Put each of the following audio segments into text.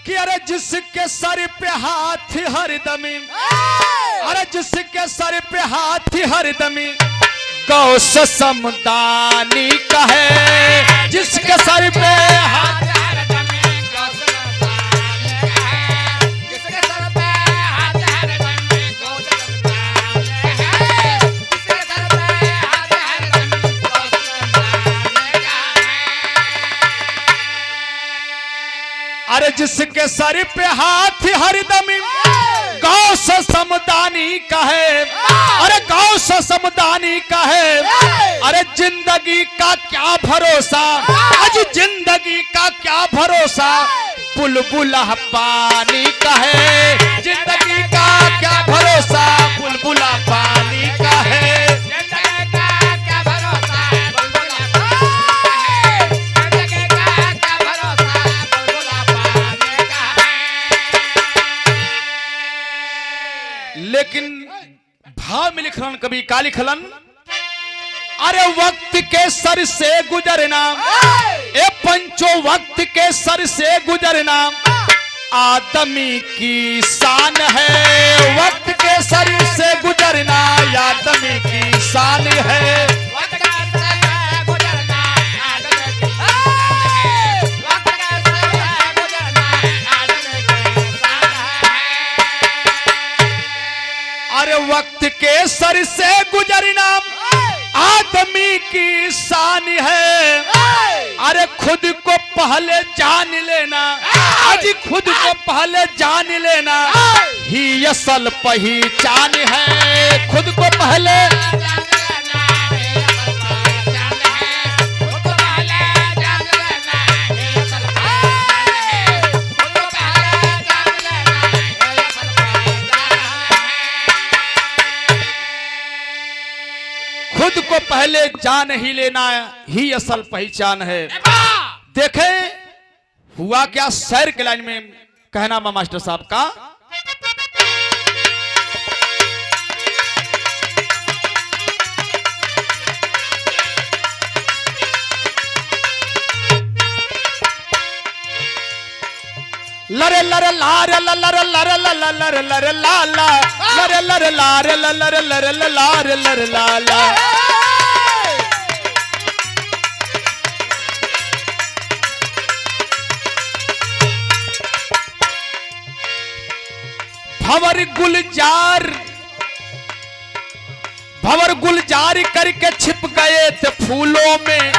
कि अरे जिसके सर पे हाथ हरदमी, अरे जिसके सर पे हाथ हरदमी गौ समदानी का है, जिसके सर पे हाथ अरे जिसके सर पे हाथ हरदमी गौ समदानी का है, अरे गौ समदानी का है। अरे जिंदगी का क्या भरोसा, आज जिंदगी का क्या भरोसा बुलबुला पानी का है, जिंदगी का क्या भरोसा बुलबुला पानी का है। लेकिन भाव में लिखलन कभी का लिखलन, अरे वक्त के सर से गुजरना, ए पंचो वक्त के सर से गुजरना आदमी की शान है, वक्त के सर से गुजरना आदमी की शान है। अरे वक्त के सर से गुजरना आदमी की शान है, अरे खुद को पहले जान लेना, आज खुद को पहले जान लेना ही असल पहचान है, खुद को पहले खुद को पहले जान ही लेना ही असल पहचान है। देखे हुआ क्या शहर के लाइन में कहना मास्टर साहब का, लरे लरे लारे लरे लरे लरे लरे लाला लरे लरे लारे लरे लरे लारे लरे लाला। भंवर गुलजार करके छिप गए थे फूलों में,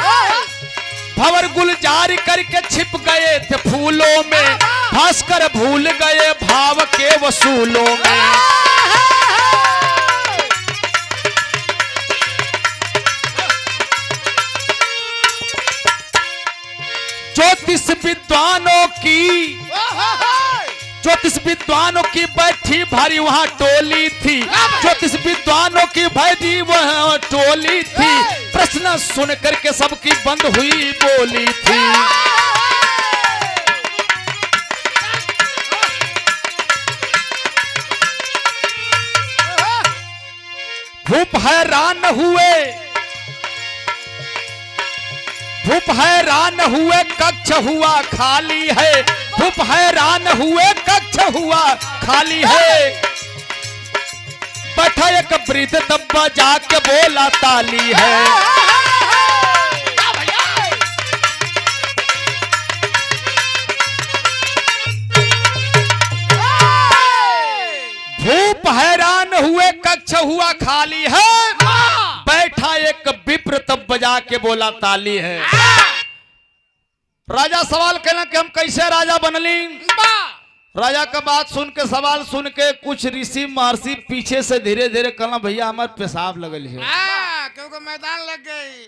भंवर गुलजार करके छिप गए थे फूलों में, भास्कर भूल गए भाव के वसूलों में। ज्योतिष विद्वानों की बैठी भारी वहां टोली थी, ज्योतिष विद्वानों की बैठी वहां टोली थी, प्रश्न सुन करके सबकी बंद हुई बोली थी। भूप हैरान हुए कक्ष हुआ खाली है, भूप हैरान हुए कक्ष हुआ खाली है। बैठा एक वृद्ध तब बजा के बोला ताली है। भूप हैरान हुए कक्ष हुआ खाली है, बैठा एक विप्र तब बजा के बोला ताली है। राजा सवाल कहना कि हम कैसे राजा बनली। राजा का बात सुन के सवाल सुन के कुछ ऋषि महर्षि पीछे से धीरे धीरे कहना भैया हमारे पेशाब लगल है, क्योंकि मैदान लग गई।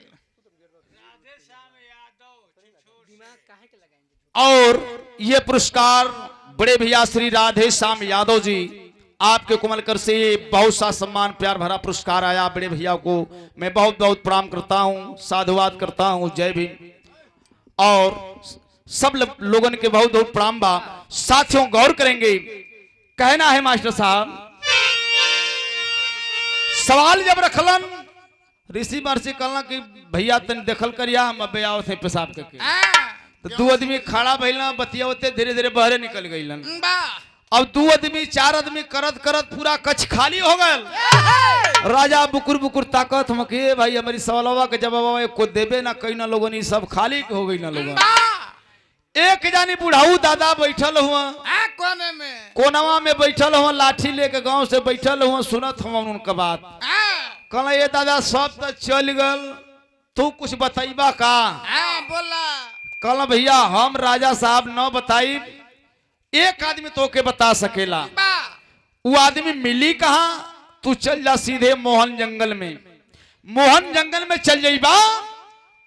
और ये पुरस्कार बड़े भैया श्री राधे श्याम यादव जी आपके कुमलकर से बहुत सा सम्मान प्यार भरा पुरस्कार आया। बड़े भैया को मैं बहुत बहुत प्रणाम करता हूँ, साधुवाद करता हूँ, जय भीम। और सब लोगों के बहुत बहुत प्रणाम बा। साथियों गौर करेंगे, कहना है मास्टर साहब सवाल जब रखलन ऋषि महर्षि कहला कि भैया तन देखल करिया हम अबे आओ थे पेशाब करके। तो दो आदमी खड़ा भइलन बतिया होते धीरे धीरे बहरे निकल गइलन। बा अब दो आदमी चार आदमी करत करत पूरा कच्छ खाली हो गल। राजा बुकुर बुकुर ताकत हम के भाई हमारी सवालवा के जवाब को देबे ना कहीं ना लोगन सब खाली हो गई ना लोगन। एक जानी बुढ़ाऊ दादा बैठल हुआ कोने में कोनवा में बैठल हुआ लाठी लेके गांव से बैठल हुआ सुनत हम उनका बात। कहला ये दादा सब तो चल गल तू कुछ बताइबा का। बोला कहला भैया हम राजा साहब न बताई एक आदमी तो के बता सकेला। वो आदमी मिली कहा तू चल जा सीधे मोहन जंगल में। मोहन जंगल में चल जाइबा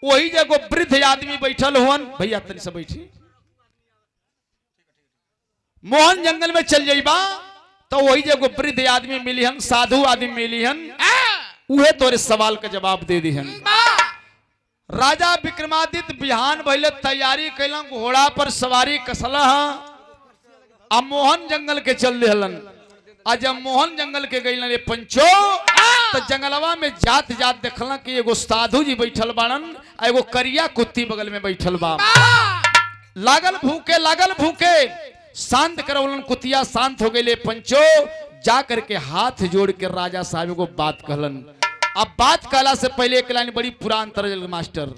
वही जगह वृद्ध आदमी बैठल हुवन। भैया तनी से बैठी। मोहन जंगल में चल जाइबा तो वही जगह वृद्ध आदमी मिली हन साधु आदमी मिली हन उहे तोरे सवाल का जवाब दे दी हन। राजा विक्रमादित्य बिहान भइले तैयारी कैलन घोड़ा पर सवारी कसला अब मोहन जंगल के चल दिहलन। आज जब मोहन जंगल के गइलन ये पंचो तो जंगलवा में जात जात देखला कि एगो साधु जी बैठल बाड़न एगो करिया कुत्ती बगल में बैठल बा। लागल भूखे शांत करवलन कुतिया शांत हो गए। पंचो जा करके हाथ जोड़ के राजा साहब को बात कहलन। अब बात कहला से पहले एक लाइन बड़ी पुरान तरह मास्टर।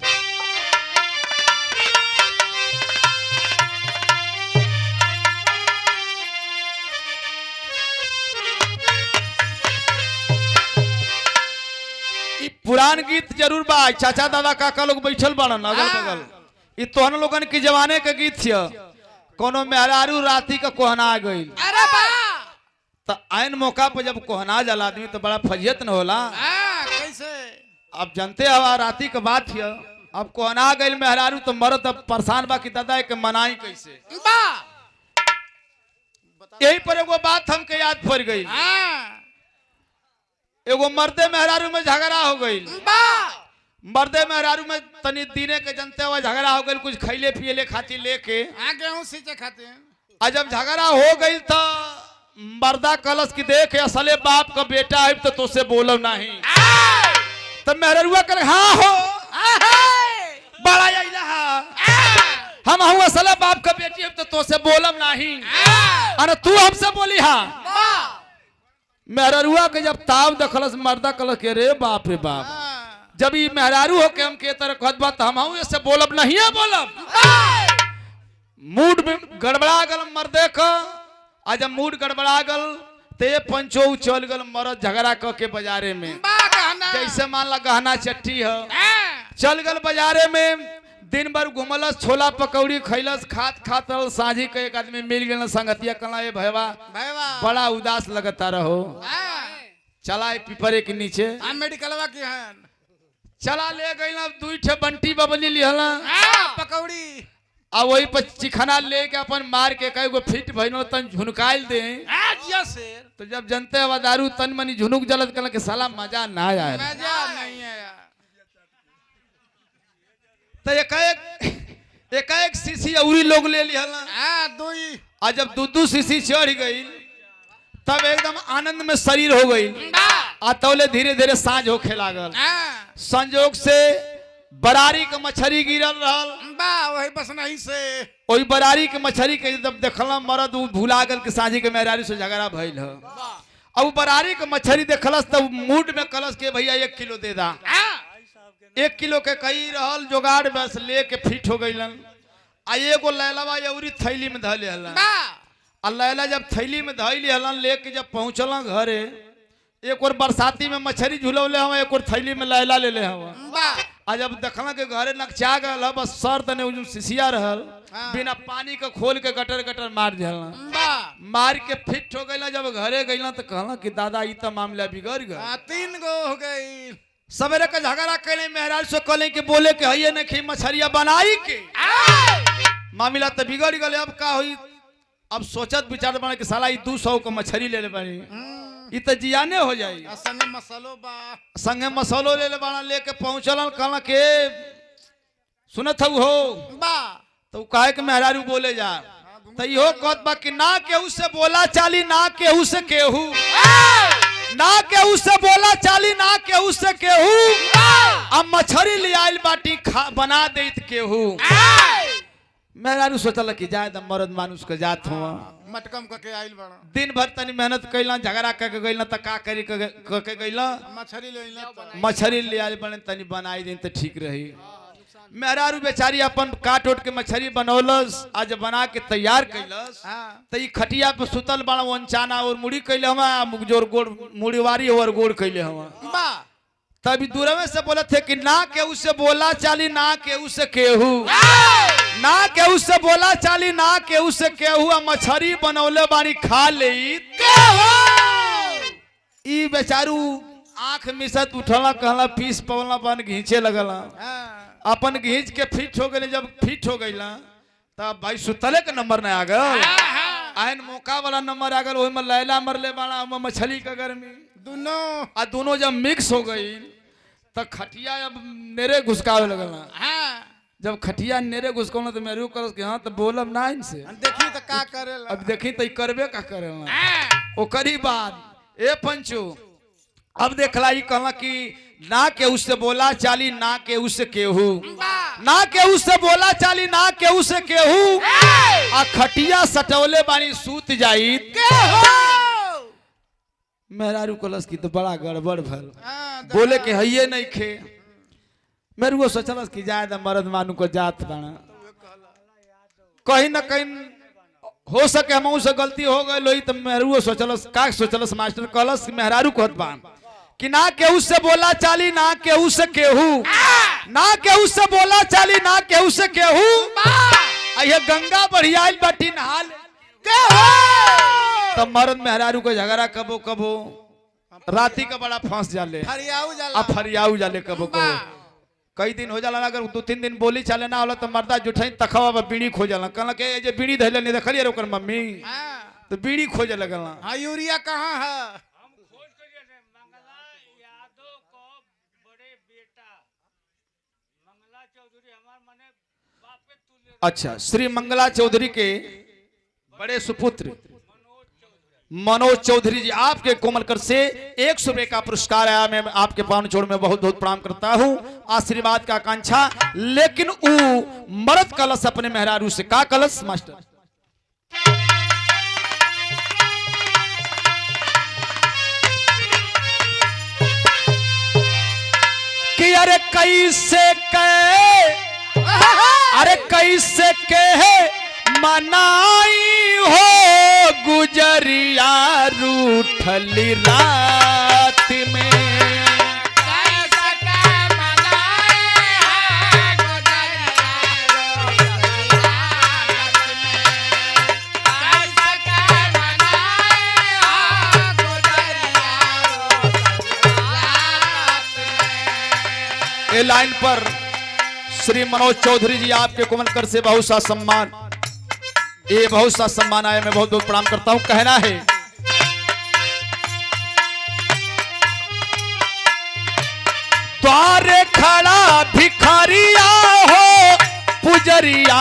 पुरान गीत जरूर बा चाचा दादा काका लोग बैठल बाड़न अगल बगल। ये तोहन लोगन के जमाने के गीत छिया। कोनो मेहरारू राती का कोहना गई तो आइन मौका पर जब कोहना जाला आदमी तो बड़ा फजियत न होला। कैसे अब जानते हवा राती का बात है। अब कोहना गई मेहरारू तो मरद अब परेशान बा कि दादा के मनाई कैसे। यही पर एगो बात हमके याद पड़ गई। एगो मर्दे मेहरारू में झगड़ा हो गई। मर्दे मेहरारू में तनी दीने के जनते हुआ झगड़ा हो गई कुछ खैले पियले खाती लेके गेहूं सींचे खाते हैं। और जब झगड़ा हो गई तो मर्दा कलश की देख असले बाप का बेटा है तो तुझसे बोलो नहीं। तब मेहरुआ कर हाँ हो बड़ा हम हूँ असले बाप का बेटी है तो तुझसे बोलम नहीं। अरे तू हमसे बोली हाँ। मेहरुआ के जब ताव दखलस मर्दा कलश के रे बाप जब ये मेहरारू हो के हम के तरह कहत बात हम हूँ इससे बोलब नहीं है बोलब। मूड में गड़बड़ा गल मर्दे का आज जब मूड गड़बड़ा गल ते पंचो चल गल मरद झगड़ा क के बाजारे में। जैसे मान ला गहना चट्टी है चल गल बाजारे में दिन भर घुमलस छोला पकौड़ी खैलस खात खात साझी के एक आदमी मिल गए संगतिया कला ये भैया बड़ा उदास लगता रहो चला पिपरे के नीचे मेडिकलवा की है चला ले गई दुई ठे बंटी बबली लिहला पकौड़ी आ वही पर चिखना लेके अपन मार के कई गो फिट भइनो तन झुनकाइल दे तो जब जनते हवा दारू तन मनी झुनुक जलत कल के साला मजा ना आया मजा नहीं है यार। तो एक शीशी औरी लोग ले लिहला दुई आ जब दू शीशी चढ़ गई तब एकदम आनंद में शरीर हो गई। आ तौले धीरे धीरे साँझ होखे लागल। संजोग से बरारी के मछली गिरल रहल वही बस नहीं से वही बरारी के मछली के जब देखल मरद भूला गल के साझी के मेहरारी से झगड़ा भइल है। अब बरारी के मछली देखलस तब मूड में कलस के भैया 1 किलो दे दा। 1 किलो के कई रहल जोगाड़ बस लेके फिट हो गईलन। आ एगो लैलवा अउरी थैली में धले हलन। आ लैला जब थैली में धैली हलन लेके जब पहुंचल घरे एक और बरसाती में मछली झुलौले हवा एक और थैली में लैला ले ले हवा। आ जब देखला के घरे नकचा गल बस सर तने उजू सिसिया रहल बिना पानी के खोल के गटर गटर मार दिहला मार के फिट हो गईला। जब घरे गईला तो कहला कि दादा ई त मामला बिगड़ गया 3 गो हो गई। सवेरे का झगड़ा कैले मेहराज से कहले कि बोले के हइये न खी मछरिया बनाई के मामला तो बिगड़ गले। अब का होई अब सोचत विचार बना कि साला ई 200 को मछली ले ले बानी ई तो जियाने हो जाई। संगे मसालो ले ले बाना लेके पहुंचलन कहला के सुनत हो तो काहे के मेहरारू बोले जा तो इहो कहत बा कि ना केहू से बोला चाली ना केहू से केहू ना केहू से बोला चाली ना केहू से केहू अब मछली ले आइल बाटी बना देत केहू। मेहरारू सोचल कि जाए तो मर्द मानुष के जात हुआ मटकम के आइल बड़ा दिन भर तनी मेहनत कैला झगड़ा करके गइल त का करी के गइल मछली ले मछली ले आए बने तनी बनाई दिन तो ठीक रही। मेहरारू बेचारी अपन काट उठ के मछली बनौलस आज बना के तैयार कैलस तो ई खटिया पे सुतल बड़ा वंचाना और मुड़ी कैले हम जोर गोड़ मुड़ीवारी और गोड़ कैले हम तभी दूरवे से बोले थे कि ना केहू से बोला चाली ना केहू से केहू ना केहू से बोला चाली ना केहू से केहू मछली बनौले बानी खा ले ई बेचारू आंख मिसत उठला कहला पीस पवला बन घींचे लगला अपन घींच के फिट हो गए जब फिट हो गई तब भाई सुतले के नंबर नहीं आ गल आयन मौका वाला नंबर आ गल ओहि में लैला मरले बाड़ा मछली का गर्मी दोनों जब मिक्स हो गई तो खटिया अब नेरे घुसकावे लगल जब खटिया नेरे घुसकौल तो मेरू कर हाँ तो बोलब ना इनसे देखी तो का करेला अब देखी तो करबे का करेला ओकरी बाद ए पंचू अब देखला ई कहला कि ना के उससे बोला चाली ना के उससे केहू ना के उससे बोला चाली ना के उससे केहू आ खटिया सटौले बानी सूत जाई मेहरारू कलस की तो बड़ा गड़बड़ भल बोले कि हइये नहीं खे मेरू सोचलस कि जाए मर्द मानू को जात बाना कहीं ना कहीं हो सके हम से गलती हो गई तो मेहरू सोचलस का सोचलस मास्टर कलस मेहरारू कहत बा कि ना केहू से बोला चाली ना केहू से केहू ना केहू से बोला चाली ना केहू से केहू ये गंगा बढ़िया बाटी नहाल तो मर्द मेहरारू को झगड़ा कबो कबो राती का बड़ा फंस जाले फरियाऊ जाले कबो कबो कई दिन हो जाला अगर 2-3 दिन बोली चले ना होला तो मर्दा जुठाई तखवा बीड़ी खोजला कहला के जे बीड़ी धैले नहीं देखलिए ओकर मम्मी तो बीड़ी खोजे लगला हां यूरिया कहां है हम खोज करिए से मंगला यादव को बड़े बेटा मंगला चौधरी हमार माने बाप के तुल्य अच्छा श्री मंगला चौधरी के बड़े सुपुत्र मनोज चौधरी जी आपके कोमलकर से 100 रुपए का पुरस्कार आया। मैं आपके पावन छोड़ में बहुत बहुत प्रणाम करता हूं आशीर्वाद का आकांक्षा। लेकिन मर्द कलश अपने मेहरारू से का कलश मास्टर कि अरे कैसे कहे मनाई हो गुजरिया रूठली रात में ये लाइन पर श्री मनोज चौधरी जी आपके कोमलकर से बहुत सा सम्मान ये बहुत सा सम्मान आया। मैं बहुत बहुत प्रणाम करता हूं। कहना है द्वारे खड़ा भिखारिया हो पुजरिया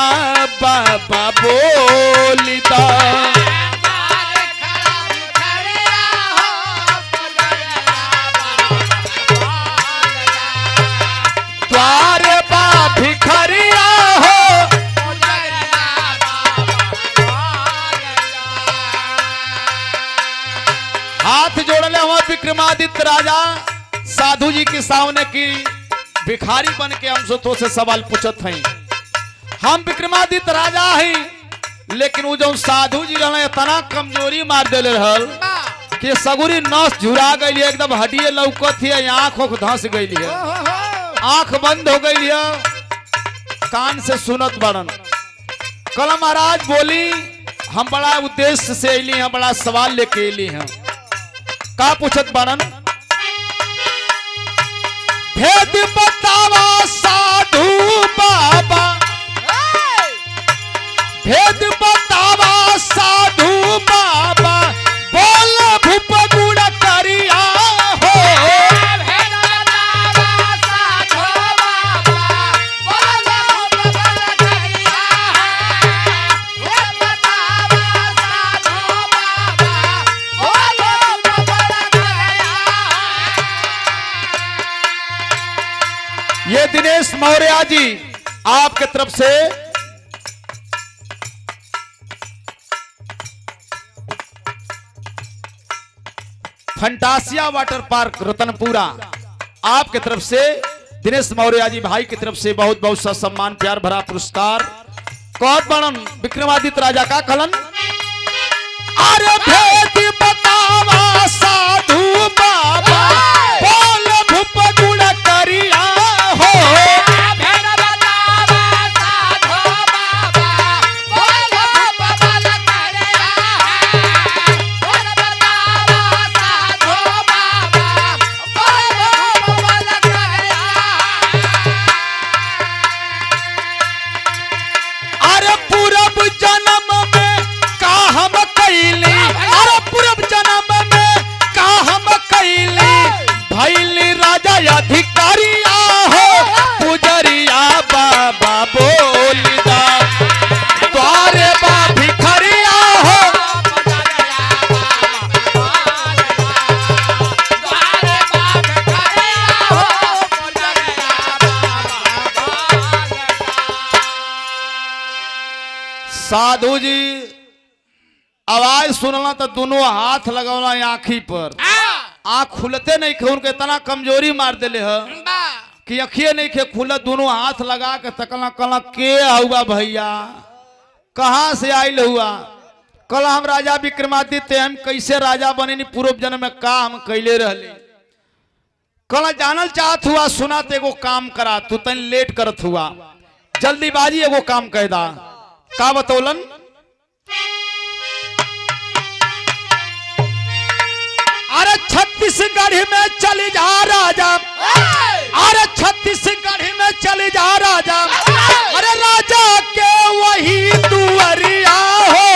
बाबा बोलिदा द्वारे बा भिखारिया हो हाथ जोड़ले हुआ विक्रमादित्य राजा साधु जी के सामने की भिखारी बन के हम तो से सवाल पूछत हैं। हम विक्रमादित्य राजा हैं लेकिन वो जो साधु जी रहले इतना कमजोरी मार देले रहल कि सगुरी नस झुरा गई एकदम हड्डियां लौकत है आंख धंस गई है आंख बंद हो गई है कान से सुनत बड़न। कल महाराज बोली हम बड़ा उद्देश्य से अली हैं बड़ा सवाल लेके अली हैं का पूछत बड़न भेद बतावा साधु बाबा भेद बतावा साधु बाबा बोल भूप गुण करिया हो ये दिनेश मौर्य जी आपके तरफ से फंटासिया वाटर पार्क रतनपुरा आपके तरफ से दिनेश मौर्य जी भाई की तरफ से बहुत बहुत सा सम्मान प्यार भरा पुरस्कार। कौन बनन विक्रमादित्य राजा का कलन। अरे भेद बतावा साधु बाबा बोल भूप गुण करिया हो। अधिकारिया हो पुजरिया बाबा बोलिदा द्वारे बा भिखरिया हो। साधु जी आवाज सुनला तो दोनों हाथ लगौला आँखी पर। आँख खुलते नहीं खे उनके इतना कमजोरी मार दिले है कि अखिए नहीं खे खुला। दोनों हाथ लगा के तकला कला के हुआ भैया कहाँ से आयल हुआ। कल हम राजा विक्रमादित्य हम कैसे राजा बने पूर्व जन्म में का हम कैले रहले। कल जानल चाहत हुआ सुना तो एगो काम करा तू तन लेट करत हुआ जल्दीबाजी एगो काम कह दा का बतौलन। अरे छत्तीसगढ़ में चली जा राजा। अरे छत्तीसगढ़ में चली जा राजा। अरे राजा के वही दुआरिया हो।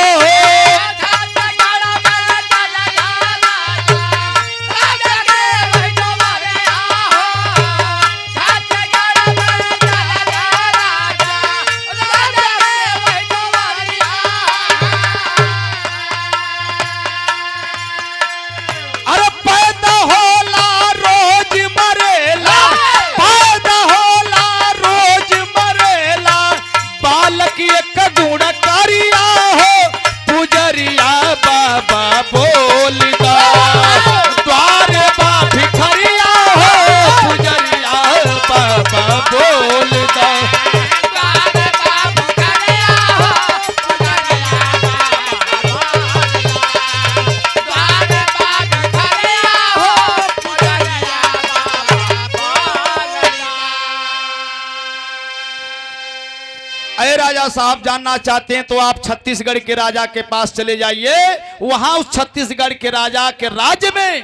राजा साहब जानना चाहते हैं तो आप छत्तीसगढ़ के राजा के पास चले जाइए। वहां उस छत्तीसगढ़ के राजा के राज्य में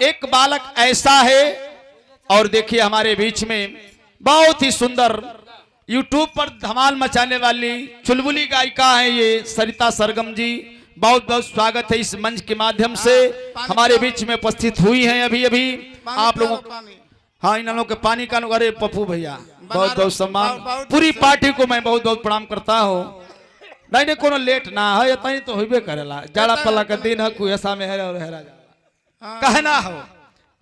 एक बालक ऐसा है और देखिए हमारे बीच में बहुत ही सुंदर यूट्यूब पर धमाल मचाने वाली चुलबुली गायिका है ये सरिता सरगम जी। बहुत बहुत स्वागत है इस मंच के माध्यम से हमारे बीच में उपस्थित हुई हैं अभी अभी आप लोगों। हाँ इन लोगों के पानी का। अरे पप्पू भैया बहुत बहुत सम्मान पूरी पार्टी को मैं बहुत बहुत प्रणाम करता हूँ। नहीं कोनो लेट ना है इतना तो होबे करेला जाड़ा पला का दिन है कोई ऐसा में है और है राजा कहना हो।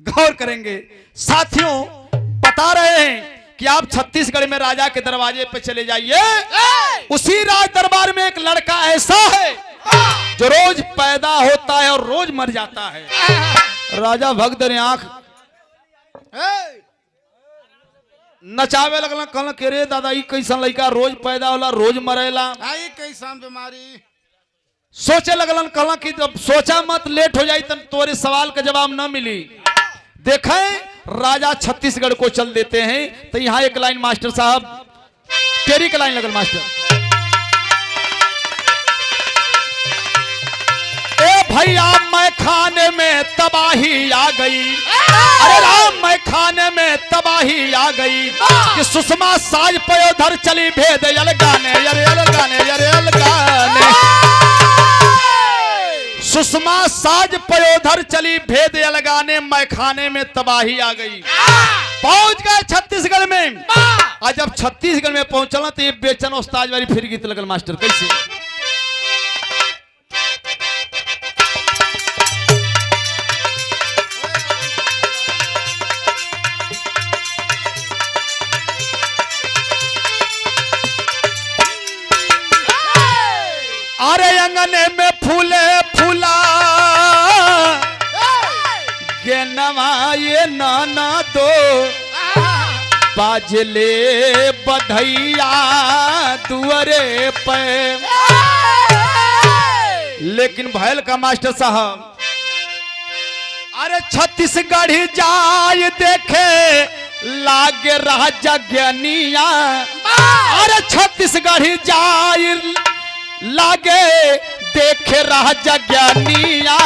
गौर करेंगे साथियों बता रहे हैं कि आप छत्तीसगढ़ में राजा के दरवाजे पे चले जाइए। उसी राज दरबार में एक लड़का ऐसा है जो रोज पैदा होता है और रोज मर जाता है। राजा भक्त ने आंख नचावे लगला कहला के रे दादा ई कैसन लड़का रोज पैदा होला रोज मरेला कैसन बीमारी। सोचे लगलन कहला कि जब सोचा मत लेट हो जाई तब तोरे सवाल का जवाब न मिली। देखे राजा छत्तीसगढ़ को चल देते हैं तो यहाँ एक लाइन मास्टर साहब तेरी का लाइन लगल मास्टर। ए भैया मैं खाने में तबाही आ गई। अरे राम मैं खाने में तबाही आ गई कि सुषमा साज पयोधर चली भेद यल गाने यल गाने यल गाने। सुषमा साज पयोधर चली भेद यल गाने मैं खाने में तबाही आ गई। पहुंच गए छत्तीसगढ़ में। आज जब छत्तीसगढ़ में पहुंचला तो ये बेचन उस्ताद वाली फिर गीत लगल मास्टर कैसे। अरे अंगने में फूले फूला अंगनवा ये नाना दो बाजले बधैया दुअरे पे। लेकिन भैल का मास्टर साहब अरे छत्तीसगढ़ी जाय देखे लागे राजा ज्ञानिया। अरे छत्तीसगढ़ी जाय लागे देखे राजा ज्ञानिया।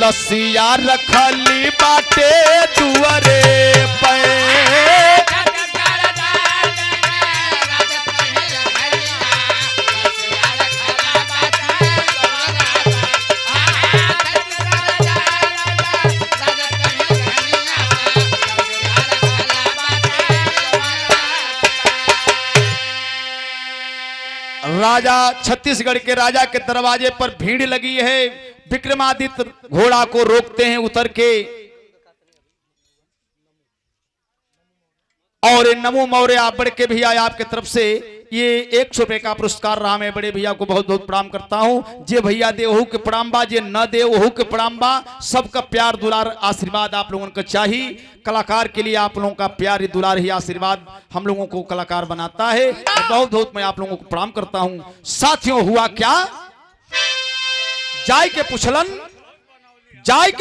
लसिया रखली बाटे दुअरे पे। राजा छत्तीसगढ़ के राजा के दरवाजे पर भीड़ लगी है। विक्रमादित्य घोड़ा को रोकते हैं उतर के और नमो मौर्य आप बड़े के भैया आपके तरफ से ये 100 रुपए का पुरस्कार रहा। मैं बड़े भैया को बहुत बहुत प्रणाम करता हूं। जे भैया दे ओहू के प्रणाम बा, जे न दे ओहू के प्रणाम बा। सबका प्यार दुलार आशीर्वाद आप लोगों को चाहिए। कलाकार के लिए आप लोगों का प्यार दुलार ही आशीर्वाद हम लोगों को कलाकार बनाता है। बहुत बहुत मैं आप लोगों को प्रणाम करता हूं। साथियों हुआ क्या, जाय के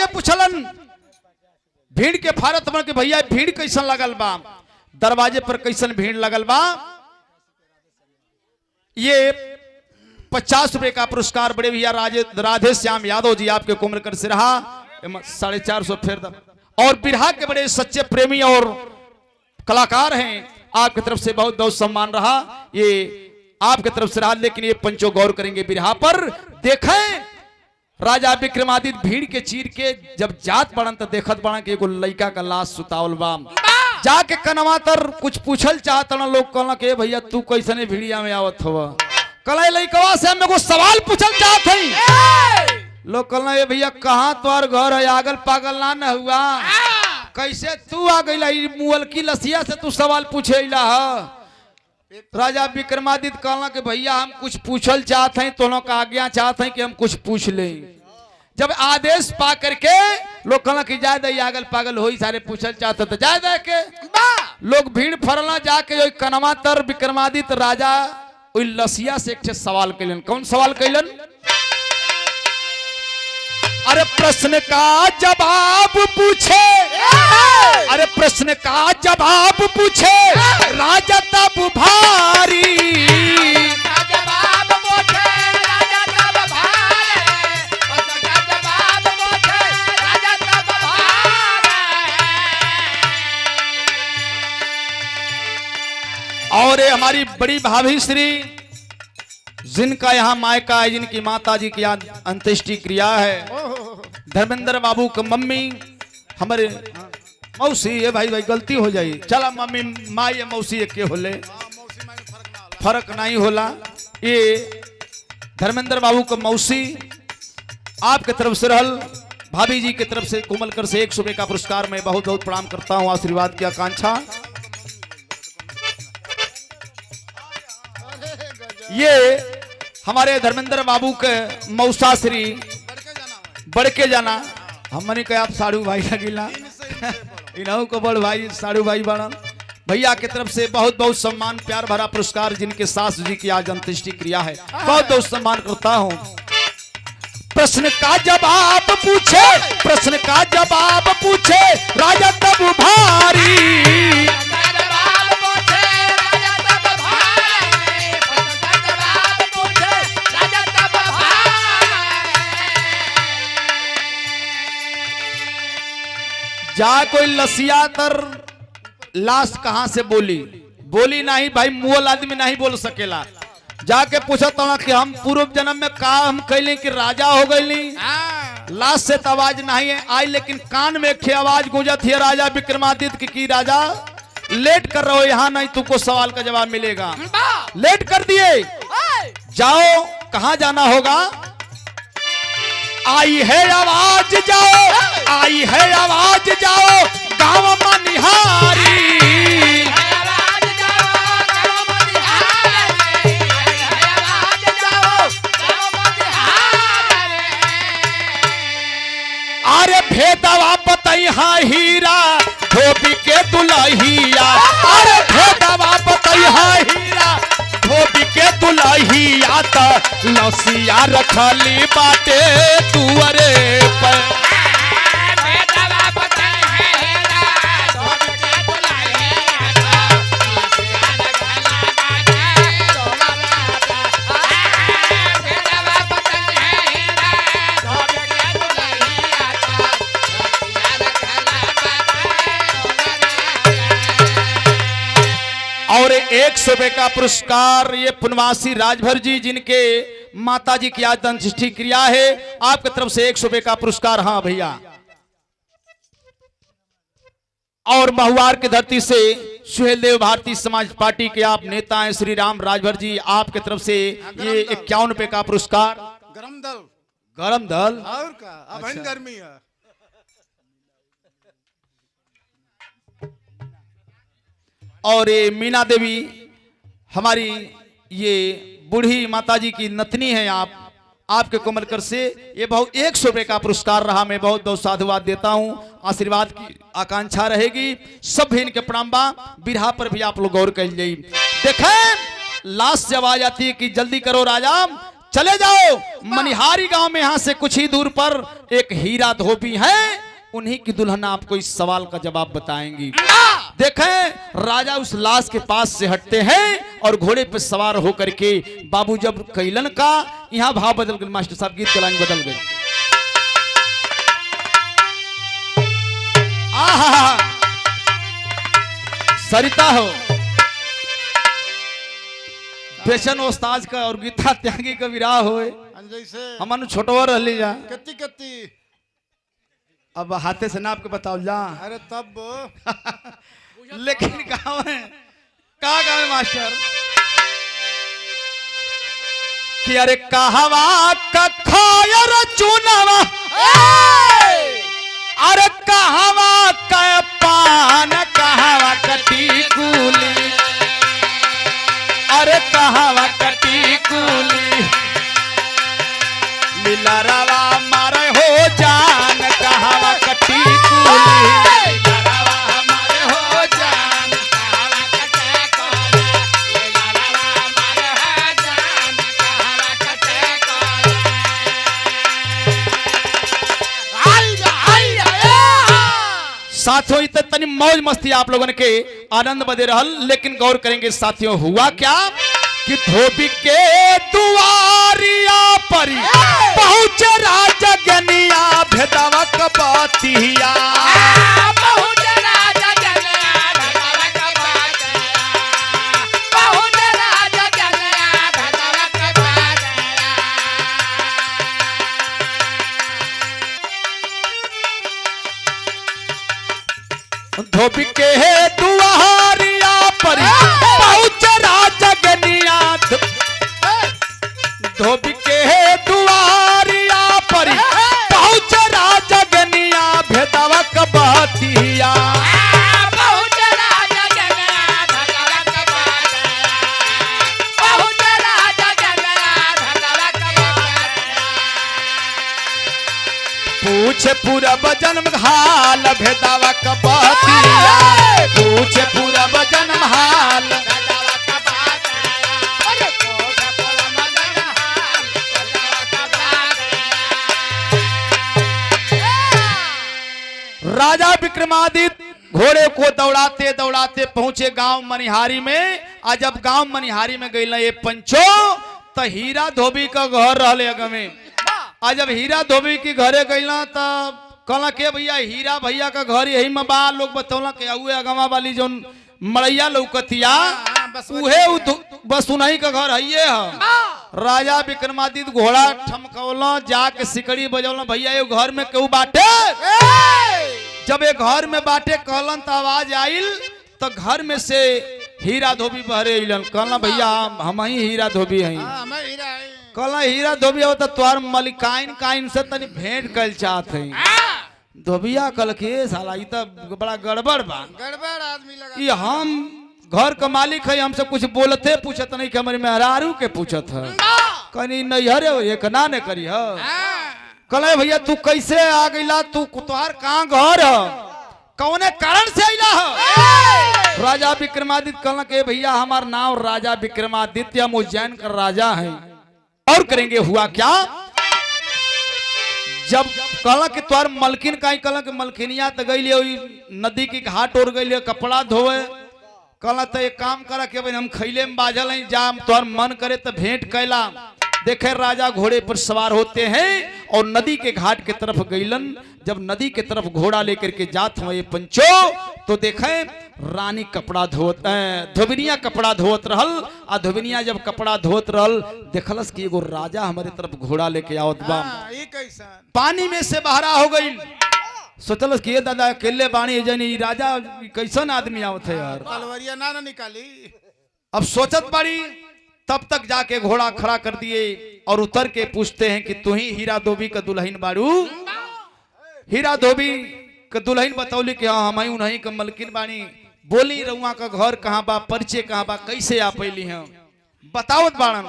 पुछलन भीड़ के फारत बन के भैया भीड़ कैसन लगल बा, दरवाजे पर कैसन भीड़ लगल बा। ये 50 रुपए का पुरस्कार बड़े भैया राधे श्याम यादव जी आपके कोमलकर से रहा। 450 फेर और बिरहा के बड़े सच्चे प्रेमी और कलाकार हैं, आपकी तरफ से बहुत बहुत सम्मान रहा। ये आपकी तरफ से रहा। लेकिन ये पंचो गौर करेंगे बिरहा पर। देखें राजा विक्रमादित्य भीड़ के चीर के जब जात पड़न तो देखत पड़ा कि एगो लड़का का लाश सुतावल बा। जाके कनवा तर कुछ पूछल चाहत न लोग कहला के भैया तू कैसने भीड़िया में आवत हवा। कल लड़कवा से हम एगो सवाल पूछल चाहत हई। लोग कहला ए भैया कहाँ तुम्हार घर है, आगल पागल ना न हुआ, कैसे तू आ गई मुअल की लसिया से तू सवाल पूछे है। राजा विक्रमादित्य कहला कि भैया हम कुछ पूछल चाहते हैं, तो लोग आज्ञा चाहते हैं कि हम कुछ पूछ लें। जब आदेश पा करके लोग कहला कि जाए दे आगल पागल हो सारे पूछल चाहते तो जाए दे के लोग भीड़ फरला जाके कनमा तर विक्रमादित्य राजा लसिया से एक सवाल कैलन। कौन सवाल कैलन? अरे प्रश्न का जवाब पूछे, अरे प्रश्न का जवाब पूछे राजा तब भारी। और हमारी बड़ी भाभी श्री जिनका यहाँ मायका है, जिनकी माता जी की याद अंत्येष्टि क्रिया है, धर्मेंद्र बाबू की मम्मी हमारे मौसी है। भाई भाई गलती हो जाए चला मम्मी माँ ये मौसी के होले फर्क नहीं होला। ये धर्मेंद्र बाबू का मौसी आपके तरफ से रहल, भाभी जी की तरफ से कोमलकर से 100 रुपए का पुरस्कार मैं बहुत बहुत प्रणाम करता हूँ। आशीर्वाद की आकांक्षा। ये हमारे धर्मेंद्र बाबू के मौसा श्री बड़के जाना हमने कहा आप साड़ू भाई लगिला इन्हों को बड़ भाई साड़ू भाई बनल भैया की तरफ से बहुत बहुत सम्मान प्यार भरा पुरस्कार, जिनके सास जी की आज अंत्येष्टि क्रिया है। बहुत बहुत सम्मान करता हूँ। प्रश्न का जवाब पूछे, प्रश्न का जवाब पूछे राजा तब भारी। जा कोई लसिया तर लाश कहां से बोली नहीं भाई, मुअल आदमी नहीं बोल सकेला। जाके पूछा था कि हम पूर्व जन्म में का हम कहले कि राजा हो गई। लाश से तो आवाज नहीं है आई, लेकिन कान में एक आवाज गूंजत है राजा विक्रमादित्य की राजा लेट कर रहे हो यहाँ, नहीं तुमको सवाल का जवाब मिलेगा। लेट कर दिए, जाओ कहाँ जाना होगा। आई है आवाज जाओ, आई है आवाज जाओ गाँव मनिहारी। अरे भेदवा बतैहा हीरा धोबी के दुल्हिया अरे भेदवा बतैहा हीरा धोबी के दुल्हिया त लसिया रखली बाटे दुअरे पर और 100 रुपए का पुरस्कार ये पुनवासी राजभर जी जिनके माता जी की आज अंत्येष्टि क्रिया है आपकी तरफ से 100 रुपए का पुरस्कार। हाँ भैया। और महुआर की धरती से सुहेल देव भारतीय समाज पार्टी के आप नेता हैं श्री राम राजभर जी आपकी तरफ से ये 51 रुपए का पुरस्कार। गरम दल गरम दल और का अब अच्छा। गर्मी है। और ये मीना देवी हमारी ये बूढ़ी माताजी की नतनी है आपके कोमलकर से ये बहुत 100 रुपए का पुरस्कार रहा। मैं बहुत बहुत साधुवाद देता हूं आशीर्वाद की आकांक्षा रहेगी सब भी इनके प्रणाम बा। बिरहा पर भी आप लोग गौर कर जाइए। देखें लास्ट जब आ जाती है कि जल्दी करो राजा चले जाओ मनिहारी गांव में यहाँ से कुछ ही दूर पर एक हीरा धोबी है उन्हीं की दुल्हन आपको इस सवाल का जवाब बताएंगी। देखें राजा उस लाश के पास से हटते हैं और घोड़े पर सवार होकर के बाबू जब कैलन का यहाँ भाव बदल गए। मास्टर साहब गीत के लाइन बदल गए। आहा सरिता हो बेचन ओस्ताज का और गीता त्यागी का विराह हो जैसे हमन छोटवर रहली जा कत्ती कत्ती अब हाथे से नाप के बताओ जा। अरे तब लेकिन गाँव है कहा गाँव है मास्टर कि अरे कहवा कखायर चुनावा अरे कहवा का पान कहवा कटी कूली अरे कहवा कटी कूली लीला रवा मारे हो जान कहवा कटी कूली साथियों इतने तनी मौज मस्ती आप लोगों के आनंद बदे रहल। लेकिन गौर करेंगे साथियों हुआ क्या कि धोबी के दुआरिया पर पहुंचे राजा गनिया भेदवा कबातिया धोबी के दुआरिया पर पहुंचे राजा गनिया धोबी के दुआरिया पर पहुंचे राजा गनिया भेदवा कबातिया पूछे पूरब जन्म हाल भेदावा कबातिया पूछे पूरब जन्म हाल राजा विक्रमादित्य घोड़े को दौड़ाते दौड़ाते पहुंचे गांव मनिहारी में। आज जब गांव मनिहारी में गई ये पंचो तो हीरा धोबी का घर रहले अगमे। आज जब हीरा धोबी की घरे गईला तब कहला के भैया हीरा भैया का घर यही में बा। लोग बतौला के उहे अगवा वाली जो मड़ैया लौकतिया उहे बस उन्हीं का घर है। राजा विक्रमादित्य घोड़ा ठमकौला जाके सिकड़ी बजौला भैया ये घर में केहू बाटे। जब ये घर में बाटे कहलन तो आवाज आइल तो घर में से हीरा धोबी बहरे अइलन। कहला भैया हम ही हीरा धोबी हैं। कहला हीरा धोबी हो तो तोर मलिकाइन काइन से तनी भेंट कर चाहत है। धोबिया कल के साला ई तो बड़ा गड़बड़ बा। गड़बड़ आदमी लगा ये हम घर का मालिक है हमसे कुछ बोलते पूछत नहीं कि हमारे मेहरारू के पूछत है कहीं नहीं हरे एक ना ने करी है। कहले भैया तू कैसे आ गईला तू तोहार कहाँ घर है। कौने कारण से अइला हो? राजा विक्रमादित्य कहला के भैया हमार नाम राजा विक्रमादित्य, हम उज्जैन का राजा हैं। और करेंगे हुआ क्या? जब कहला कि तोर मलकिन काई, कहला कि मलकिनिया तो गई नदी की घाट और गई कपड़ा धोवे। कहला तो एक काम करा कि हम खैले में बाजल हैं, जा तोर मन करे तो भेंट कैला। देखे राजा घोड़े पर सवार होते हैं और नदी के घाट के तरफ गईलन। जब नदी के तरफ घोड़ा लेकर के जात हुए पंचो, तो देखे रानी कपड़ा धोत, धोबिनिया कपड़ा धोत रहल। आ धोबिनिया जब कपड़ा धोत रहल, देखलस कि एगो राजा हमारे तरफ घोड़ा लेके आवत बा। ये कैसा पानी में से बहरा हो गई। सोचलस कि ये दादा अकेले बाणी जनी राजा कैसन आदमी आवत है यार, तलवरिया ना निकाली। अब सोचत बाड़ी। तब तक जाके घोड़ा खड़ा कर दिए और उतर के पूछते हैं कि तू ही हीरा धोबी का दुल्हन बाड़ू? हीरा धोबी का दुल्हन बतौली कि हाँ हम नहीं का मलकिन बानी। बोली रउआ का घर कहाँ बा, परिचय कहाँ बा, कैसे आ पैली हैं बतावत बाड़न।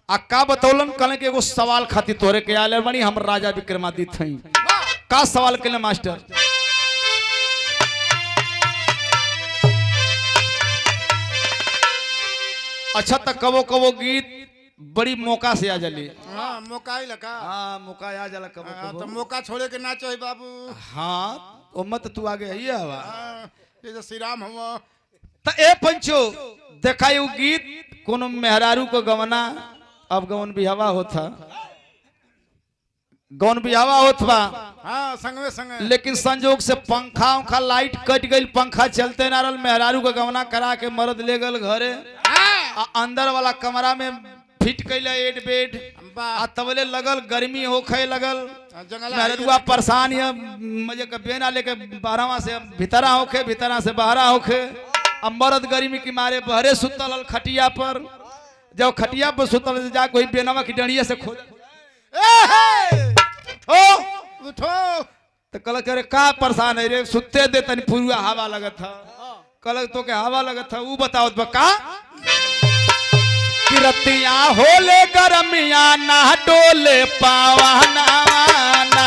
आ का बतौलन? कहले कि एगो सवाल खातिर तोरे के आले बानी, हम राजा विक्रमादित्य हई। का सवाल केले मास्टर? अच्छा तक कबो कबो गीत बड़ी मौका से आ जली। हाँ मौका ही लगा। हाँ मौका आ जाला कबो हाँ, कबो। तो मौका छोड़े के ना चाहिए बाबू। हाँ ओ मत तू आगे है हवा। हाँ, ये जो श्री राम हुआ। त ए पंचो देखा यू गीत कोनो मेहरारू को गवना, अब गवन बिहावा होता, गवन बिहावा होत बा। हाँ संगवे संगे। लेकिन संजोग से पंखा उखा लाइट कट गई, पंखा चलते ना रहल। मेहरारू को गवना करा के मर्द ले गल घरे। आ अंदर वाला कमरा में फिट कैले एड बेड। आ तबले लगल गर्मी होखे लगल। मेहरुआ परेशान है, मजे के बेना लेके बाहरवा से भीतरा होखे, भीतरा से बाहरा होखे। अब मर्द गर्मी की मारे बहरे सुतल हल खटिया पर। जब खटिया पर सुतल जा कोई बेनवा की डंडिया से खोल उठो तो कल करे का परेशान है रे, सुते दे तनी पूरा हवा लगत था। कल तो के हवा लगत था ऊ बताओ बका। किरतिया होले गरमिया ना डोले पावाना ना।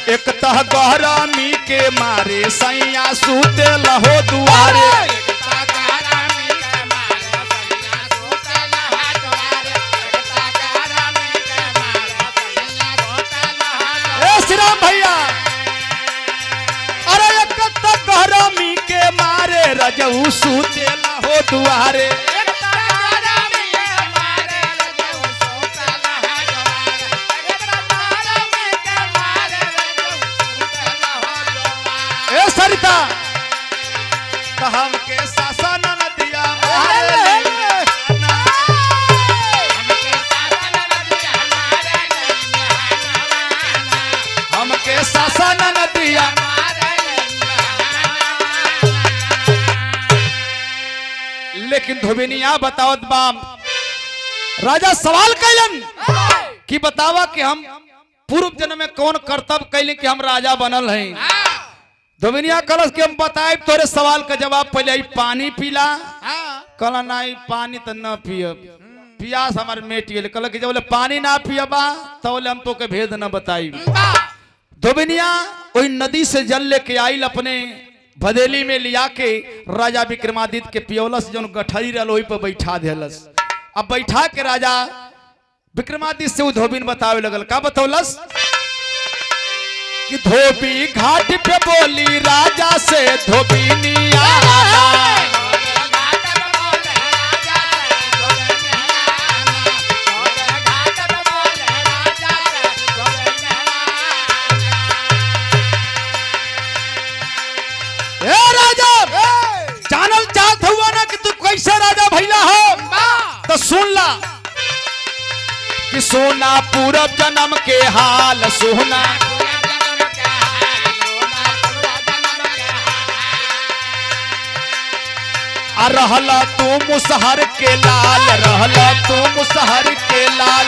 एक तह गरमी के मारे सैया सूते लहो दुआरे। श्रीराम भैया अरे एक तक गरमी के मारे रजऊ सूते लहो दुआरे। ए सरिता हमके सासा न दिया, हमके सासा न दिया। लेकिन धोबिनिया बतावत बाम राजा सवाल कैलन कि बतावा कि हम पूर्व जन्म में कौन कर्तव्य कैले कि हम राजा बनल हैं। धोबिनिया कलश के हम बताए तोरे सवाल का जवाब पहले आई पानी पीला। कल नहीं पानी तो न पियब, पियास हमारे मेट गेल। कल जब पानी ना पियबा तो हम तो के भेद न बताई। धोबिनिया वही नदी से जल लेके आइल, अपने भदेली में लिया के राजा विक्रमादित्य के पियोलस जो गठरी रल वही पर बैठा देलस। अब बैठा के राजा विक्रमादित्य से वो धोबिन बतावे लगल। का बतौलस कि धोबी घाट पे बोली राजा से धोबिनिया। ए राजा जानल चाहत हुआ ना कि तू कैसे राजा भैला हो, तो सुन ला कि सोना पूरब जन्म के हाल सोना। रहला तू मुसहर के लाल, रहला तू मुसहर के लाल।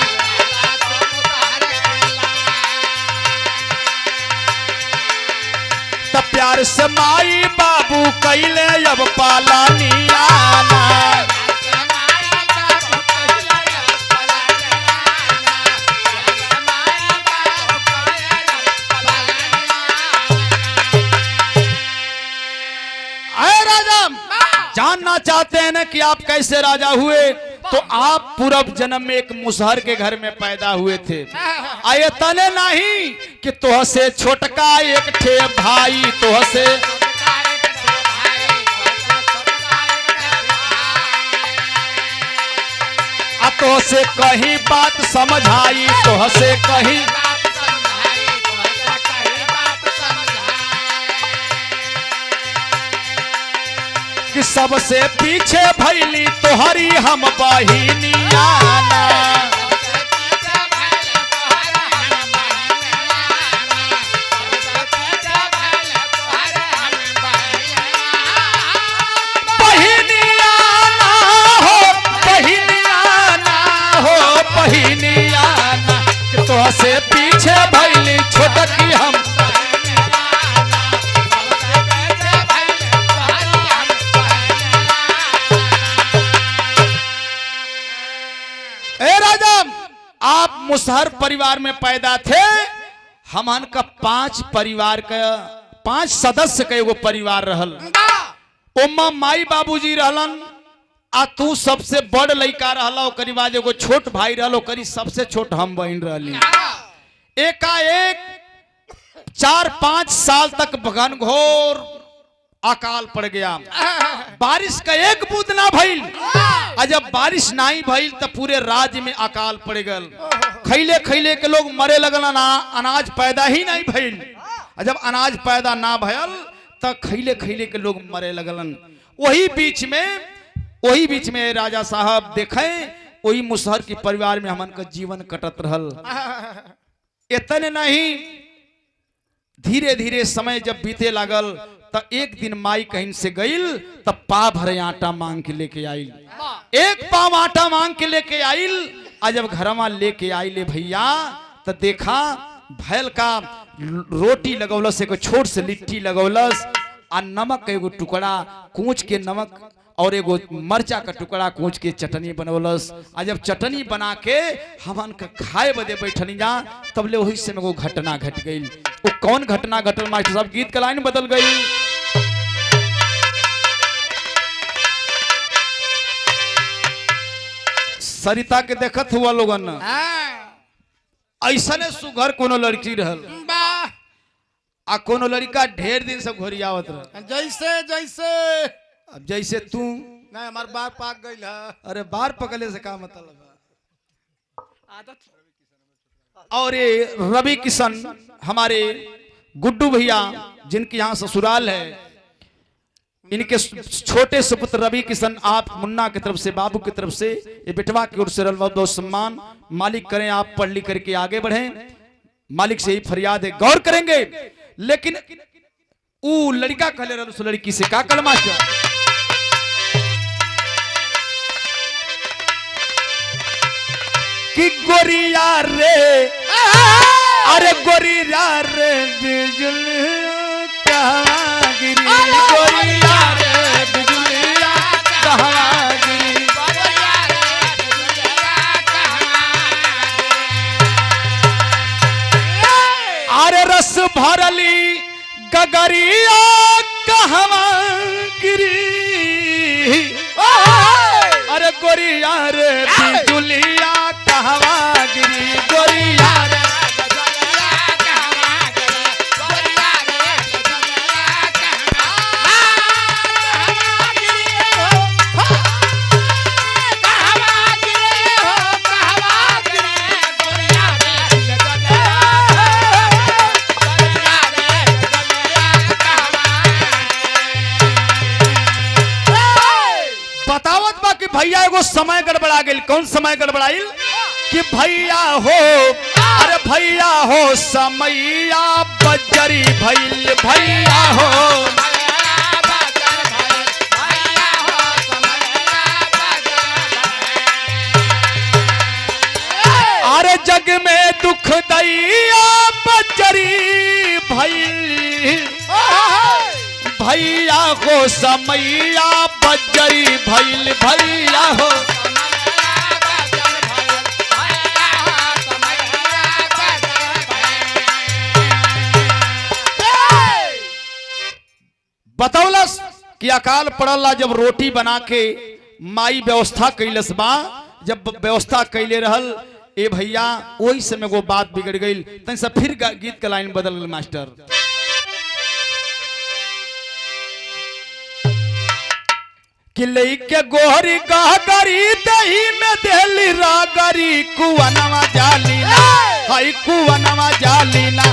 त प्यार से माई बाबू कैले अब पालानिया जानना चाहते हैं ना कि आप कैसे राजा हुए, तो आप पूर्व जन्म में एक मुसहर के घर में पैदा हुए थे। आये तने नहीं कि तोह से छोटका एक ठे भाई, तोह से तोह से कहीं बात समझाई, तोह से कहीं कि सबसे पीछे भैली तोहरी हम बहिनिया तो से पीछे भैली छोटकी हम ए राजा, आप मुसहर परिवार में पैदा थे। हमन का 5 परिवार का 5 सदस्य का एगो परिवार रहल। ओमा माई बाबूजी रहलन, आ तू सबसे बड़ लड़का रहला, ओकरी बाद एगो छोट भाई रहल, ओकरी सबसे छोट हम बहन रहली। एकाएक 4-5 साल तक घनघोर अकाल पड़ गया, बारिश का एक बूंद ना भइल। आ जब बारिश नहीं भइल तो पूरे राज्य में अकाल पड़ गल। खैले खैले के लोग मरे लगल, अनाज पैदा ही नहीं भइल। जब अनाज पैदा ना भयल तो खैले खैले के लोग मरे लगलन। वही बीच में राजा साहब देखे, वही मुसहर के परिवार में हमन का जीवन कटत रहल। इतने नहीं, धीरे धीरे समय जब बीते लागल तो एक दिन माई कहीं से गईल, तब पा भरे आटा मांग के लेके आईल। एक पाव आटा मांग के लेके आईल। आज जब घरमा लेके आइले भैया, तो देखा भैल का रोटी लगौलस, एगो छोट से लिट्टी लगौलस, आ नमक एगो टुकड़ा कूच के नमक और एगो मरचा का टुकड़ा कूच के चटनी बनौलस। आ जब चटनी बना के हमन का खाए बदे बैठनी जा, तब ले वही समय एगो घटना घट गई। वो कौन घटना घटल मास्टर साहब? गीत का लाइन बदल गई। सरिता के देखत हुआ लोगन, ऐसा सुघर कोनो लड़की रहल, आ कोनो लड़का ढेर दिन से घोरियावत रह। जैसे अब जैसे तू नहीं, हमार बार पाक गई है। अरे बार पकड़े से का मतलब है? और ये रवि किशन, हमारे गुड्डू भैया जिनके यहाँ ससुराल है, इनके छोटे सुपुत्र रवि किशन, आप मुन्ना की तरफ से, बाबू की तरफ से, ये बेटवा की ओर से बहुत सम्मान। मालिक करें आप पढ़ लिख करके आगे बढ़ें, मालिक से ही फरियाद है, गौर करेंगे। लेकिन वो लड़का कहले रहा, उस लड़की से का कल मास्टर? कि गोरिया रे, अरे गोरिया रे बिजुलिया कहाँ गिरी, गोरिया रे बिजुलिया कहाँ गिरी। अरे रस भरली गगरिया कहाँ गिरी, अरे गोरिया रे बिजुलिया कहाँ गिरी, गोरिया रे बतावत बा कि भैया एगो समय गड़बड़ा गई। कौन समय गड़बड़ाइल? कि भैया हो, अरे भैया हो समैया बजरी भैल, भैया हो अरे जग में दुख दैया बजरी भैल। भैया हो समैया बजरी भैल भैया हो। बतौलस कि अकाल पड़ला जब रोटी बना के माई व्यवस्था कैलस बा, जब व्यवस्था कैले रहल ए भैया वही समय वो बात बिगड़ गई। तन से फिर गीत का लाइन बदल गई मास्टर। कि लेके गोहरी गहगरी दही में देली रागरी कुवनवा जालीना हाय कुवनवा जालीना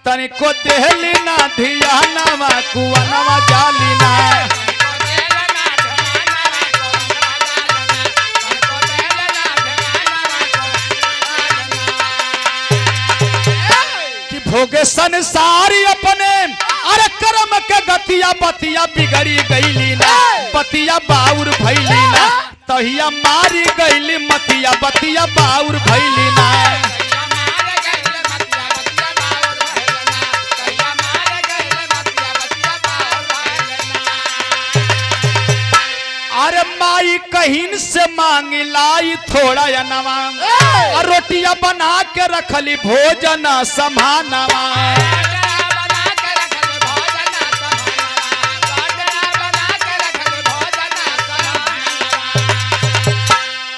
तनिको देली ना धियानवा कुवनवा जालीना। कि भोगे संसारी अपने अरे कर्म के गतिया बतिया बिगड़ी गईली ना बतिया बाउर भैली ना तहिया मारी गईली मतिया बतिया बाउर भैली ना। अरे माई कहीं से मांग लाई थोड़ा या नवा और रोटियां बना के रखली भोजन समानवा।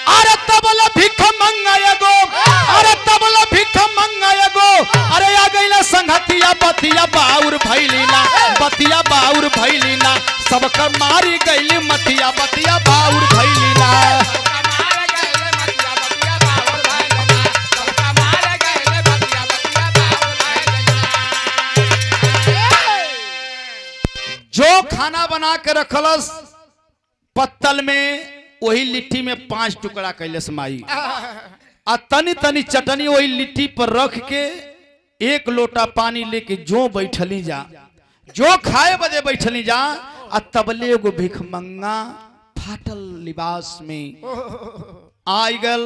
अरे तबला भिख मंगाएगो अरे तबला भिख मंगाएगो अरे आ गईला संगतिया बतिया बाउर भैलीना बतिया बाउर भैलीना सबका मारी गईली मतिया बतिया बाउर भैलीना। जो खाना बना के रखलस पत्तल में वही लिट्टी में 5 टुकड़ा कैलस माई आ तनी तनी चटनी वही लिट्टी पर रख के 1 लोटा पानी लेके जो बैठली जा जो खाए बजे बैठली जा आ तबले एगो भिखमंगा फाटल लिबास में आई गल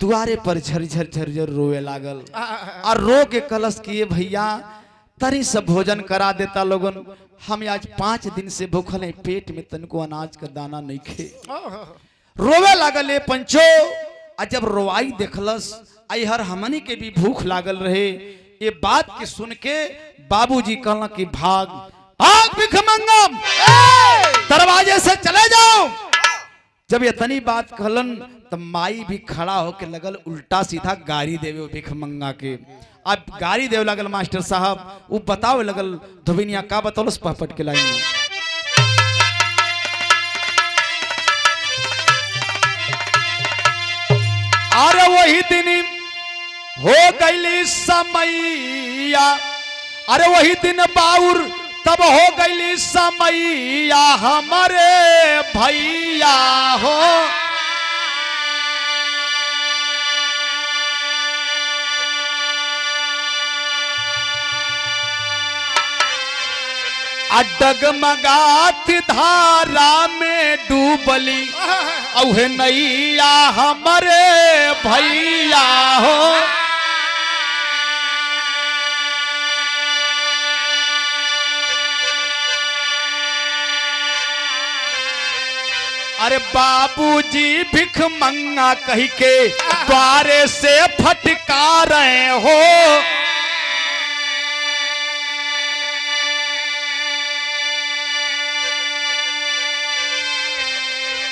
दुआरे पर झरझर झरझर रोए लागल और रो के कलश किए भैया तरी सब भोजन करा देता लोगन हम आज 5 दिन से भूखल है पेट में तनको अनाज का दाना नहीं खे। रोवे लागल ए पंचो आ जब रोवाई देखलस आई हर हमनी के भी भूख लागल रहे। ये बात के सुन के बाबूजी कहला कि भाग भाग भिखमंगम दरवाजे से चले जाओ। जब इतनी बात कहलन तब माई भी खड़ा होके लगल उल्टा सीधा गाड़ी देवे भिखमंगा के। अब गाड़ी देवे लगल मास्टर साहब वो बतावे लगल धोबिनिया का बतौलस पहपट के लाइन में। अरे वही दिन हो गईली समैया अरे वही दिन बाउर तब हो गईली समैया हमारे भैया हो। डगमगात धारा में डूबली औहे नैया हमारे भैया हो। अरे बाबूजी भिखमंगा कही के द्वारे से फटका रहे हो।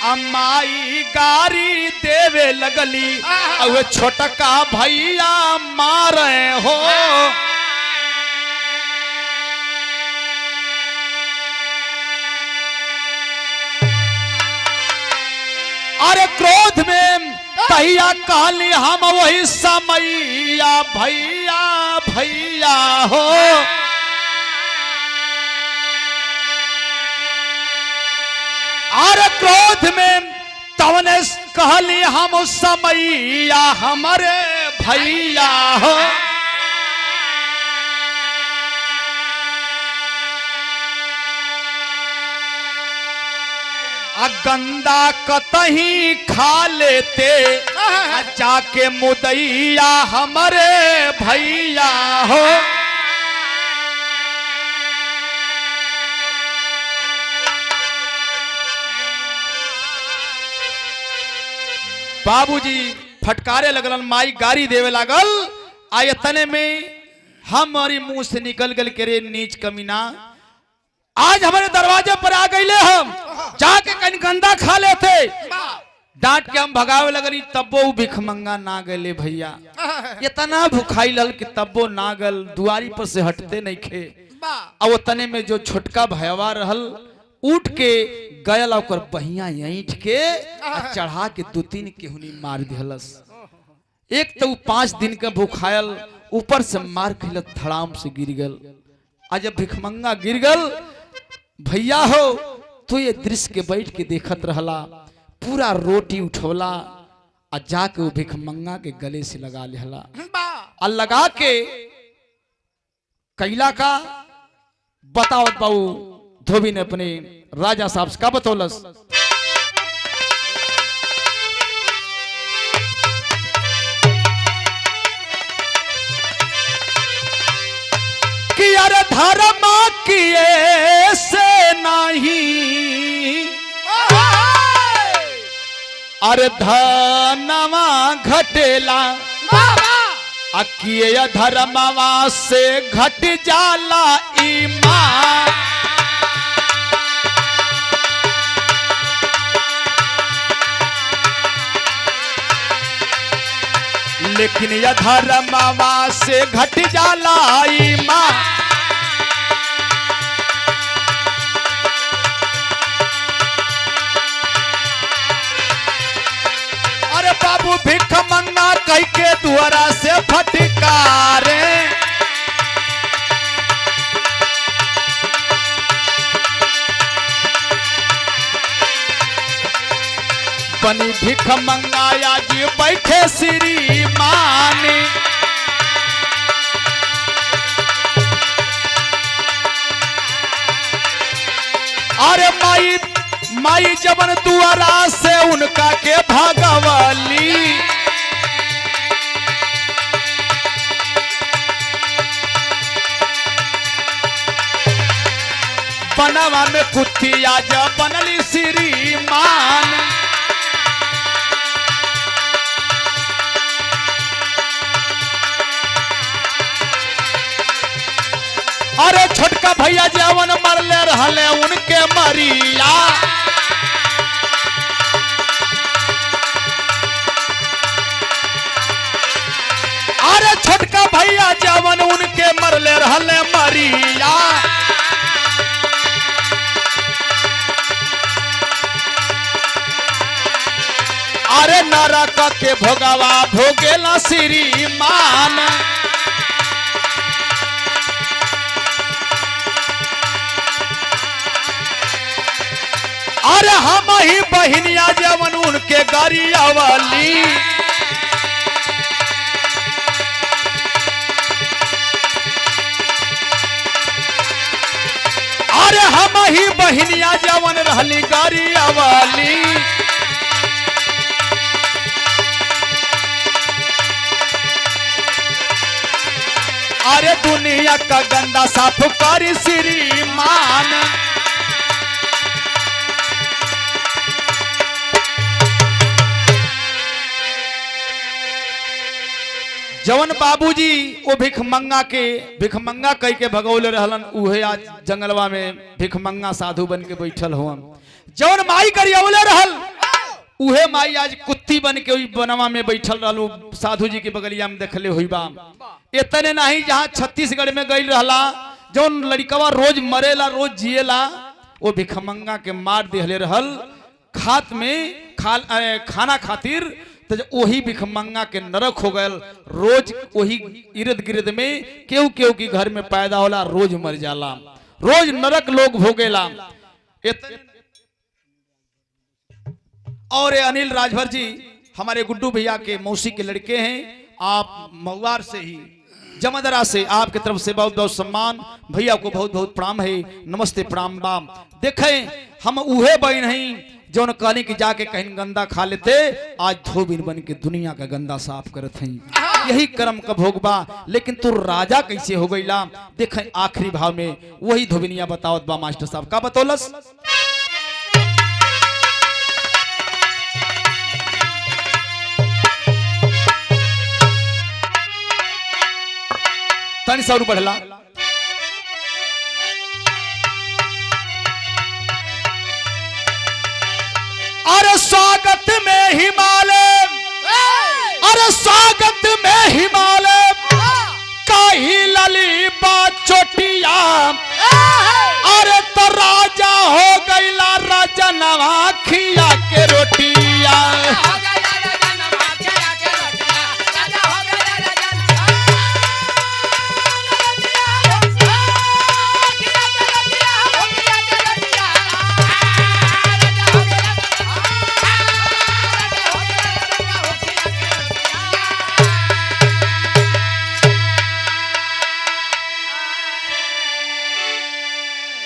अम्माई गारी देवे लगली और छोटका भैया मारे हो। अरे क्रोध में भैया कहली हम वही समैया भैया भैया हो। अरे क्रोध में तवने कहली हम समैया हमारे भैया हो। गंदा कतही खा लेते जाके मुदैया हमारे भैया हो। बाबूजी फटकारे लगलन, माई गाड़ी देवे लागल। आये तने में हमारी मुंह से निकल गल के रे नीच कमीना, आज हमारे दरवाजे पर आ गईले, हम जाके कहीं गंदा खा लेते। डांट के हम भगावे लगनी, तब्बो भिखमंगा ना गले भैया, इतना भुखाई लल कि तब्बो ना गल, दुआरी पर से हटते नहीं खे। अब तने में जो छोटका भयवा रहल उठ के गयल, और बहिया ईंट के चढ़ा के 2-3 केहुनी मार दिहलस। एक तो 5 दिन का भूखायल, ऊपर से मार खिलत धड़ाम से गिर गल। आज जब भिखमंगा गिर गल, भैया हो तो ये दृश्य के बैठ के देखत रहला, पूरा रोटी उठौला और जाके वो भिखमंगा के गले से लगा लेहला। और लगा के कैला का बतावत बाबू धोबी ने अपने राजा साहब से का बतौलस। कि अरे धर्म किए से नहीं, अरे धनवा घटेला, अकिए धर्मवा से घट जाला ईमान। लेकिन यह धर्मवा से घट जाला ईमान। अरे बाबू भिखमंगा कह के दुआरा से फटकारे, बनी भिखमंगा आज बैठे श्रीमान। अरे माई माई जबन दुआरा से उनका के भगवली, बनवा में कुतिया जब बनली श्रीमान। अरे छोटका भैया जवन मरले रहले उनके मरिया, अरे छोटका भैया जवन उनके मरले रहले मरिया। अरे नरक के भोगवा भोगेला श्रीमान। अरे हम ही बहिनिया जवन उनके गरिया वाली, अरे हम ही बहिनिया जवन रहली गरिया वाली। अरे दुनिया का गंदा साफ कर श्रीमान। जवन बाबूजी वो भिखमंगा कह के भगौले रहलन, उहे आज जंगलवा में भिखमंगा साधु बन के बैठल हुआ। जवन माई करियौले रहल, उहे माई आज कुत्ती बन के वही बनवा में बैठल रहलू, साधु जी के बगलिया में देखले हुई बा। इतने नहीं, जहाँ छत्तीसगढ़ में गई रहला, जौन लड़कवा रोज मरेला रोज जिएला, वो भिखमंगा के मार दिहले रहल खात में खाना खातिर। तो वही भिखमंगा के नरक हो गए, रोज वही इर्द गिर्द में केहू केहू की घर में पैदा होला, रोज मर जाला, रोज नरक लोग भोगेला। और अनिल राजभर जी हमारे गुड्डू भैया के मौसी के लड़के हैं, आप महुआर से ही जमदरा से, आपके तरफ से बहुत बहुत सम्मान, भैया को बहुत बहुत प्रणाम है, नमस्ते प्रणाम बाम। देखें हम उहे बहन हैं जो न कहनी कि जाके कहीं गंदा खा लेते, आज धोबिन बन के दुनिया का गंदा साफ करत हैं। यही कर्म का भोगबा, लेकिन तू राजा कैसे हो गईला। देखें आखिरी भाव में वही धोबिनिया बतावत बा मास्टर साहब का बतौलस। तनी सा और बढ़ला। अरे स्वागत में हिमालय, अरे स्वागत में हिमालय काही लली बात चोटिया। अरे तो राजा हो गईला राजा नवाखिया के रोटिया।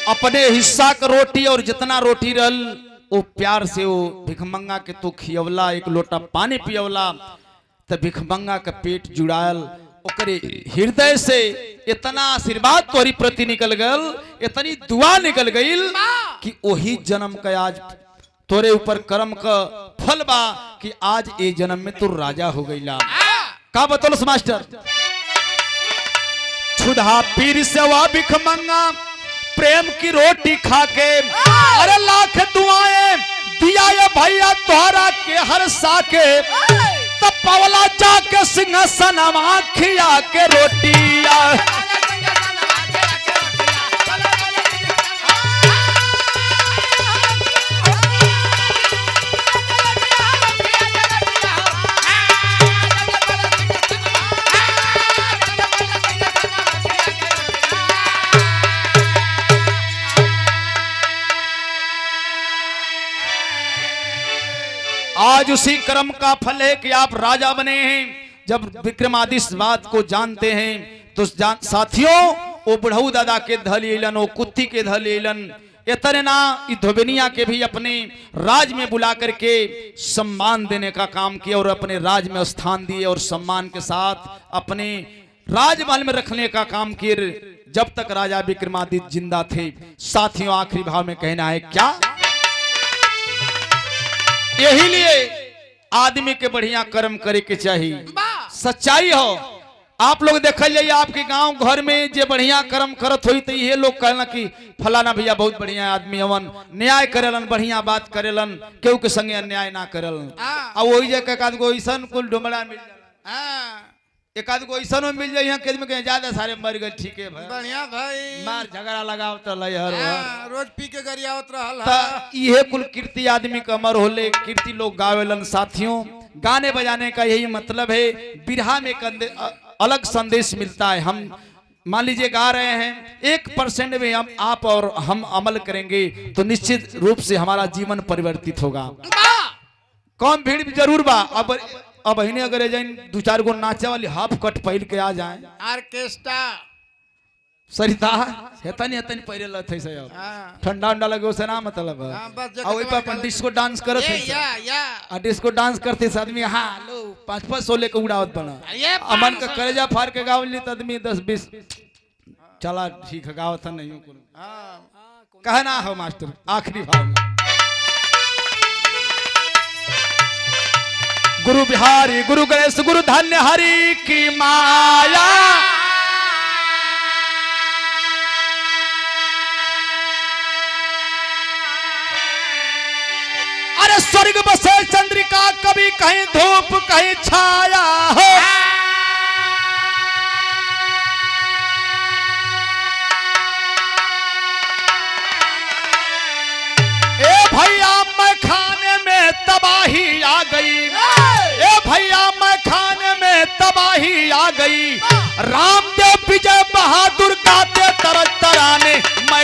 अपने हिस्सा का रोटी और जितना रोटी रहल वो प्यार से वो भिखमंगा के तू खियवला, एक लोटा पानी पियवला तो भिखमंगा का पेट जुड़ायल। ओकरे हृदय से इतना आशीर्वाद तोहरी प्रति निकल गल, इतनी दुआ निकल गई कि वही जन्म का आज तोरे ऊपर कर्म का फल बा कि आज ये जन्म में तू राजा हो गईला। का बतौलस मास्टर? छुधा पीर से वह भिखमंगा प्रेम की रोटी खाके, अरे लाख दुआएं दिया ये भैया तोहरा के हर साके। तब पवला जाके सिंहासन खिया के रोटिया। आज उसी कर्म का फल है कि आप राजा बने हैं। जब विक्रमादित्य बात को जानते हैं तो साथियों वो बुढ़ऊ दादा के धलेलन, वो कुत्ती के धलेलन, इतने ना धोबनिया के भी अपने राज में बुला करके सम्मान देने का काम किया और अपने राज में स्थान दिए और सम्मान के साथ अपने राजमहल में रखने का काम किए जब तक राजा विक्रमादित्य जिंदा थे। साथियों आखिरी भाव में कहना है क्या? यही लिए आदमी के बढ़िया कर्म करे के चाहिए, सच्चाई हो। आप लोग देखल जाइए आपके गांव घर में जे बढ़िया कर्म करत होई तो ये लोग कहना कि फलाना भैया बहुत बढ़िया आदमी हवन, न्याय करेलन, बढ़िया बात करेलन, केहू के संगे अन्याय ना करेलन। अब वही जगह एक आध गो ऐसा कुल डुमड़ा मिल जाला, एक आध गो ऐसा मिल जाए यहाँ खेत में कहीं ज्यादा सारे मर गए, ठीक है भाई, बढ़िया भाई, मार झगड़ा लगावत रहे हर रोज पी के गरियावत रहल। ये कुल कीर्ति आदमी का अमर होले, कीर्ति लोग गावेलन। साथियों गाने बजाने का यही मतलब है, बिरहा में अलग संदेश मिलता है। हम मान लीजिए गा रहे हैं, 1% में हम आप और हम अमल करेंगे तो निश्चित रूप से हमारा जीवन परिवर्तित होगा। कम भीड़ जरूर बा। अब हिने अगर जाइन 2-4 गो नाचे वाली हाफ कट पहन के आ जाए, ऑर्केस्ट्रा सरिता हेतनी पहले लथे से ठंडा उंडा लगे उसे ना मतलब आ ओई पर अपन डिस्को डांस करत है आ डिस्को डांस करते से आदमी हां लो 5-5 सोले के उड़ावत बना अमन का कलेजा फाड़ के गावली त आदमी 10-20 चला ठीक है गावत नहीं को कहना हो मास्टर आखिरी भाव में। गुरु बिहारी गुरु गणेश गुरु धन्य हरि की माया, अरे स्वर्ग बसे चंद्रिका कभी कहीं धूप कहीं छाया हो। ए भैया मैं खाने में तबाही आ गई, ए भैया मैं खाने में तबाही आ गई। रामदेव विजय बहादुर गाते तरह तराने मैं